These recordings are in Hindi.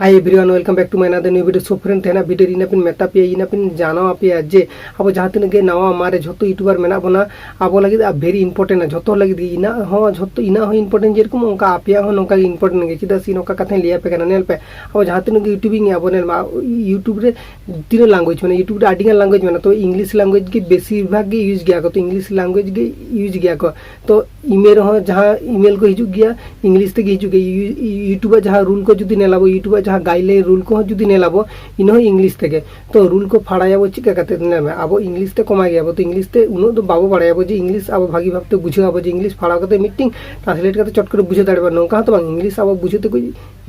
Hi everyone welcome back to my another new video. So friend तेना वीडियो इन पिन मेता पे इन पिन जाना पे जे अब जहां तक के नवा मारे झोतो यूट्यूबर मेना बना अब लगे वेरी इंपोर्टेंट झोतो लगे इन झोतो इन इंपोर्टेंट जेरकम उनका आपे नौका इंपोर्टेंट गे चेदा सी नौका कथा लिया पे कना नेल पे अब जहां तक यूट्यूबिंग अब नेल यूट्यूब रे तीन लैंग्वेज माने यूट्यूब रे आडिगन लैंग्वेज माने तो इंग्लिश लैंग्वेज के बेसी भाग गे यूज गया को तो इंग्लिश लैंग्वेज गे यूज गया को तो ईमेल हो जहां ईमेल को हिजु गया इंग्लिश ते हिजु गया यूट्यूब जहां रूल को जुदी नेलाबो यूट्यूब जहां गाइडलाइन रूल को जुदी नेलाबो इन इंग्लिश ते तो रूल को फाड़ायाबो चिका कते नेमे अब इंग्लिश ते कमा गया तो इंग्लिश ते उनो दो बाबो बाड़ायाबो जे इंग्लिश अब भागी भाबते बुझाबो जे इंग्लिश फाड़ा कते मीटिंग ट्रांसलेट कते चट करे बुझे दाड़बा नोका तो इंग्लिश अब बुझते को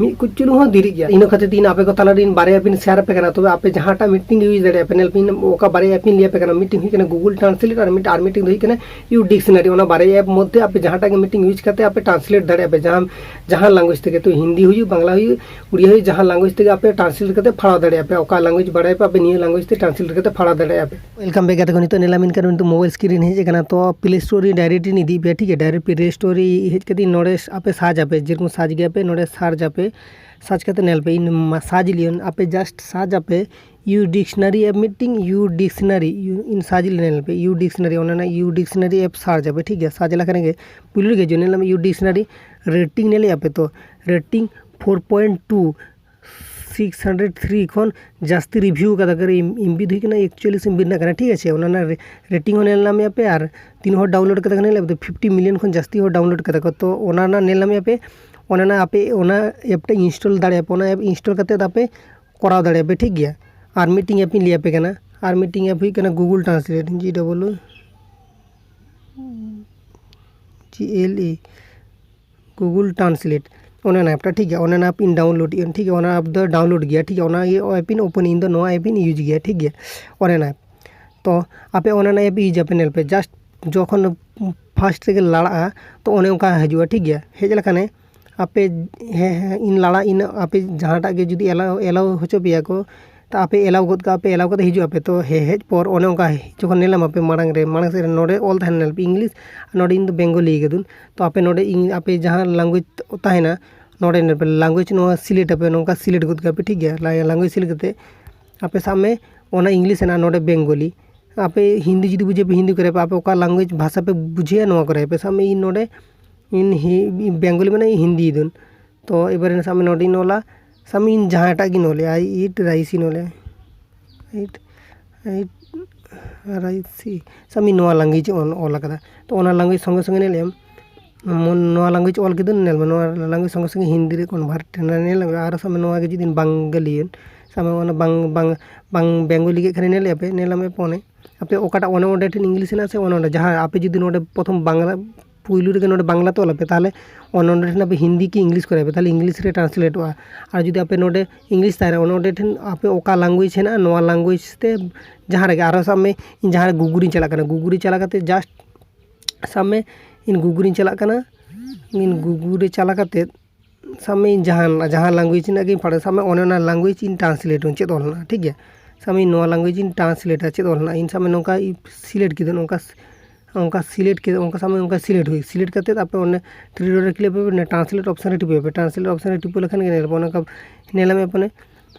मी कुछ चुलु हो धीरे गया इन खातिर तीन आपे को ताला दिन बारे पिन शेयर पे कना तो आपे जहांटा मीटिंग यूज दाड़े पैनल पिन ओका बारे पिन लिया पे कना मीटिंग ही गूगल ट्रांसलेट और मीटिंग दई कना यू डिक्शनरी ओना बारे ऐप मध्य आपे जहांटा के मीटिंग यूज करते आपे ट्रांसलेट दाड़े पे जहां लैंग्वेज ते तो हिंदी हुई बांग्ला हुई उड़िया हुई जहां लैंग्वेज ते आपे ट्रांसलेट करते फाड़ा दाड़े पे ओका लैंग्वेज बारे पे आपे निया लैंग्वेज ते ट्रांसलेट करते फाड़ा दाड़े पे वेलकम बैक गाते को नितो नेलामिन कर तो मोबाइल स्क्रीन हेज कना तो प्ले स्टोर री डायरेक्ट नी दी पे ठीक है डायरेक्ट प्ले स्टोर री हेज कदी नोडे आपे साज आपे जेरकम साज गया पे नोडे सर्च आपे सर्च करते नेल पे इन साज लियन आपे जस्ट साज आपे U dictionary app meeting U dictionary इन साज नेल पे यू डिक्शनरी ओना यू डिक्शनरी ऐप सर्च आपे ठीक है साज ला करेंगे पुलिर के जो नेल यू डिक्शनरी रेटिंग नेले आपे तो रेटिंग 4.2 603 खन जास्ती रिव्यू का अगर एमबी हुई कना 41 एमबी ना कना ठीक है ओना रेटिंग हो नेल नामे पे और 3 हर डाउनलोड करते नेल तो 50 मिलियन खन जास्ती हर डाउनलोड करते तो ओना नेल नामे पे ओना आपे ओना ऐप टे इंस्टॉल दाड़े पे ओना ऐप इंस्टॉल करते आपे कराव दाड़े पे ठीक गया और मीटिंग ऐप लिया पे कना और मीटिंग ऐप हुई कना Google translate GWGLE Google translate ओना ऐप ठीक है ओना ऐप इन डाउनलोड ठीक है ओना ऐप द डाउनलोड गया ठीक है ओना ऐप इन ओपन इन द नो ऐप इन यूज गया ठीक है ओना ऐप तो आपे ओना ऐप यूज आपे नेल पे जस्ट जखन फास्ट से लड़ा तो ओने उनका हजुआ ठीक है हेज लखाने आपे इन लड़ा इन आपे जहांटा के जुदी एलाव होचो पिया को तो आपे एलाव गद का आपे एलाव कते हिजु आपे तो हेज पर ओने उनका जखन नेलाम आपे मांग से नोडे ऑल थान नेल पे इंग्लिश नोडे इन बेंगली गदुन तो आपे नोडे आपे जहां लैंग्वेज ताहेना नोडे नेल पे लैंग्वेज नो सिलेक्ट आपे नोका सिलेक्ट गद का पे ठीक है लैंग्वेज सिलेक्ट करते आपे सामने ओना इंग्लिश ना नोडे बेंगली आपे हिंदी जुदी बुझे पे हिंदी करे पे आपे ओका लैंग्वेज भाषा पे बुझे नो करे पे सामने इन नोडे इन बेंगली माने हिंदी दुन तो एबारे सामने नोडे नोला सामने इन जहांटा की नोले आई इट राइसी नोले इट राइसी सामने नोआ लैंग्वेज ऑल कदा तो ओना लैंग्वेज संगे संगे नेलेम नोआ लैंग्वेज ऑल किदुन नेल नोआ लैंग्वेज संगे संगे हिंदी रे कन्वर्ट नेल आर सामने नोआ के जुदी बांगलियन सामने ओना बांग बेंगली के खने नेले पे नेलामे पोने आपे ओकाटा ओने ओडे ठेन इंग्लिश ना से ओने जहां आपे जुदी नोडे प्रथम बांग्ला पुइलू रे नोडे बांग्ला तो लापे ताले ओने ठेन आपे हिंदी की इंग्लिश करे ताले इंग्लिश रे ट्रांसलेट हुआ और जुदी आपे नोडे इंग्लिश तारे ओने ठेन आपे ओका लैंग्वेज है ना नोआ लैंग्वेज ते जहां रे आरो सामने इन जहां गुगुरी चला कना गुगुरी चला करते जस्ट सामने इन गुगुरी चला कना इन गुगुरी चला करते सामने इन जहां लैंग्वेज ना के पढ़े सामने ओने लैंग्वेज इन ट्रांसलेट चेद ओलना ठीक है सामने नोआ लैंग्वेज इन ट्रांसलेट चेद ओलना इन सामने नोका सिलेक्ट किदन उनका सिलेक्ट के उनका सामने उनका सिलेक्ट हुई सिलेक्ट करते आपे ओने 3 डॉट रे क्लिक पे ट्रांसलेट ऑप्शन रे टिपे ट्रांसलेट ऑप्शन रे टिपो लखन के नेल पे ओना नेला में अपने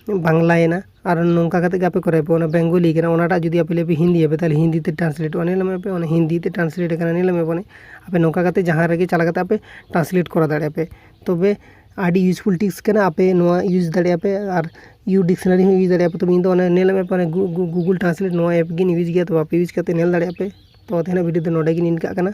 बांग्ला है ना और नोंका करते के आपे करे पे ओना बेंगली के ओनाटा जुदी आपे ले हिंदी है ताले हिंदी ते ट्रांसलेट ओने नेला में पे ओना हिंदी ते ट्रांसलेट करना नेला में आपे नोंका करते जहां रे चला करते आपे ट्रांसलेट करा दाड़े पे तबे आडी यूजफुल टिप्स कना आपे नोआ यूज दाड़े पे और यू डिक्शनरी यूज दाड़े पे तो इन दो नेला में पे गूगल ट्रांसलेट नोआ ऐप गिन यूज गया तो आपे यूज करते नेल दाड़े पे तो तेना वीडियो दो नोडे गिन इनका कना